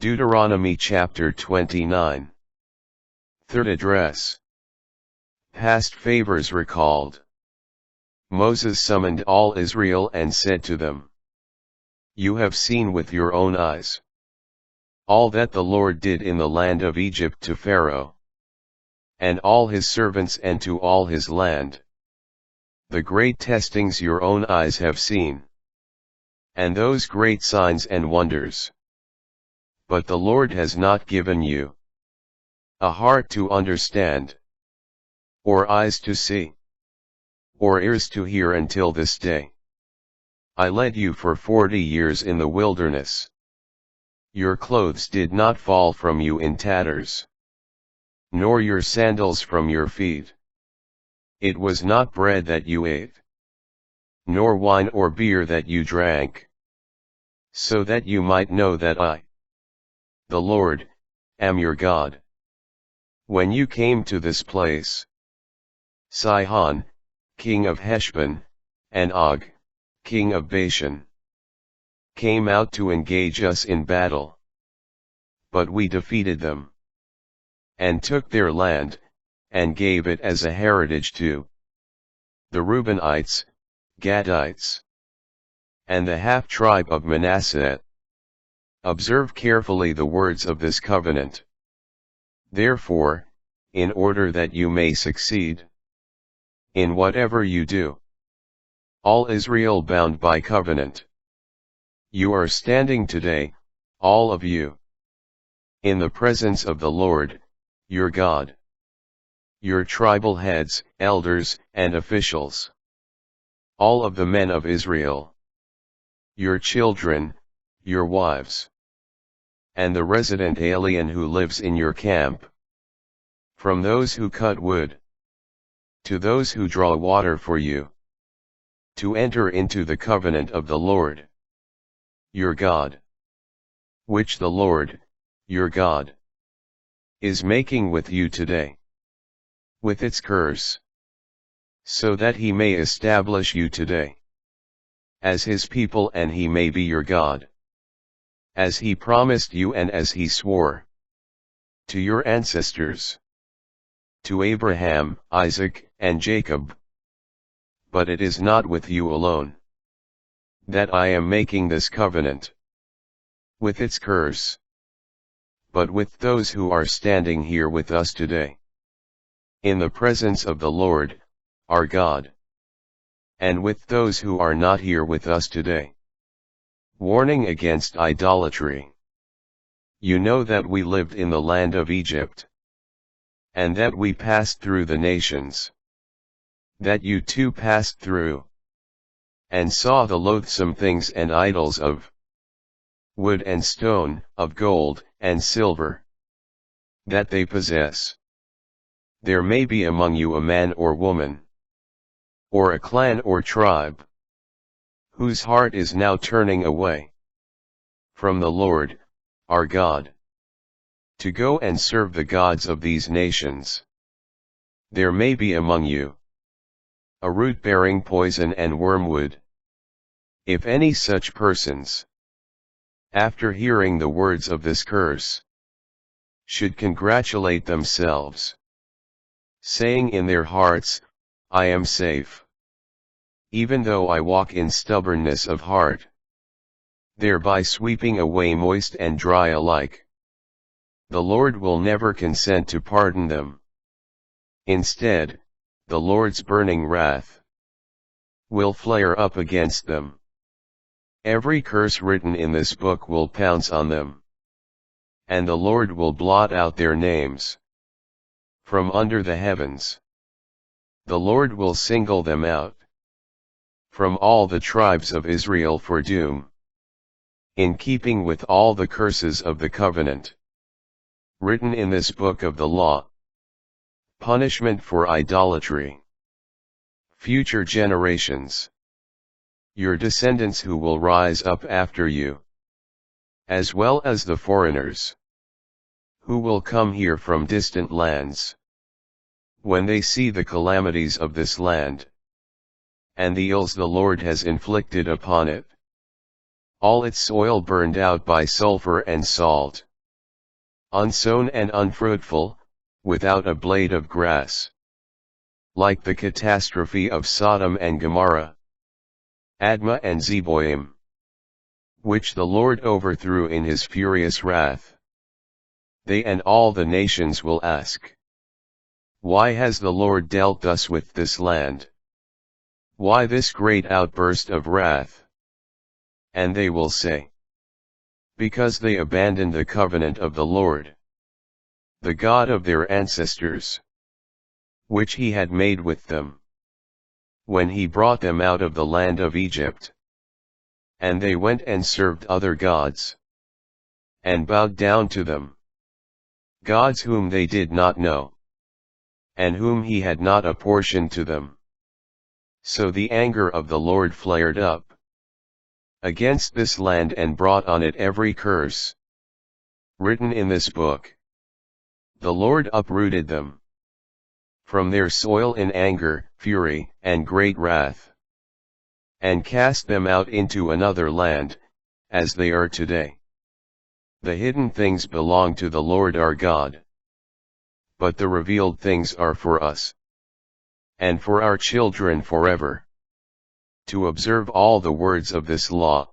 Deuteronomy chapter 29. Third address. Past favors recalled. Moses summoned all Israel and said to them, "You have seen with your own eyes all that the Lord did in the land of Egypt to Pharaoh, and all his servants and to all his land. The great testings your own eyes have seen, and those great signs and wonders. But the Lord has not given you a heart to understand, or eyes to see, or ears to hear until this day. I led you for 40 years in the wilderness. Your clothes did not fall from you in tatters, nor your sandals from your feet. It was not bread that you ate, nor wine or beer that you drank, so that you might know that I, the Lord, am your God. When you came to this place, Sihon, king of Heshbon, and Og, king of Bashan, came out to engage us in battle. But we defeated them, and took their land, and gave it as a heritage to the Reubenites, Gadites, and the half-tribe of Manasseh. Observe carefully the words of this covenant. Therefore, in order that you may succeed in whatever you do, all Israel bound by covenant, you are standing today, all of you, in the presence of the Lord, your God, your tribal heads, elders, and officials, all of the men of Israel, your children, your wives, and the resident alien who lives in your camp, from those who cut wood, to those who draw water for you, to enter into the covenant of the Lord, your God, which the Lord, your God, is making with you today, with its curse, so that he may establish you today as his people and he may be your God, as he promised you and as he swore to your ancestors, to Abraham, Isaac, and Jacob. But it is not with you alone that I am making this covenant, with its curse, but with those who are standing here with us today, in the presence of the Lord, our God, and with those who are not here with us today. Warning against idolatry. You know that we lived in the land of Egypt, and that we passed through the nations, that you too passed through, and saw the loathsome things and idols of wood and stone, of gold and silver, that they possess. There may be among you a man or woman, or a clan or tribe, whose heart is now turning away from the Lord, our God, to go and serve the gods of these nations. There may be among you a root bearing poison and wormwood. If any such persons, after hearing the words of this curse, should congratulate themselves, saying in their hearts, I am safe, even though I walk in stubbornness of heart, thereby sweeping away moist and dry alike, the Lord will never consent to pardon them. Instead, the Lord's burning wrath will flare up against them. Every curse written in this book will pounce on them, and the Lord will blot out their names from under the heavens. The Lord will single them out from all the tribes of Israel for doom, in keeping with all the curses of the covenant written in this book of the law. Punishment for idolatry. Future generations, your descendants who will rise up after you, as well as the foreigners who will come here from distant lands, when they see the calamities of this land, and the ills the Lord has inflicted upon it, all its soil burned out by sulfur and salt, unsown and unfruitful, without a blade of grass. Like the catastrophe of Sodom and Gomorrah, Admah and Zeboim, which the Lord overthrew in his furious wrath. They and all the nations will ask, why has the Lord dealt thus with this land? Why this great outburst of wrath? And they will say, because they abandoned the covenant of the Lord, the God of their ancestors, which he had made with them, when he brought them out of the land of Egypt. And they went and served other gods, and bowed down to them, gods whom they did not know, and whom he had not apportioned to them. So the anger of the Lord flared up against this land and brought on it every curse written in this book. The Lord uprooted them from their soil in anger, fury, and great wrath, and cast them out into another land, as they are today. The hidden things belong to the Lord our God, but the revealed things are for us, and for our children forever, to observe all the words of this law,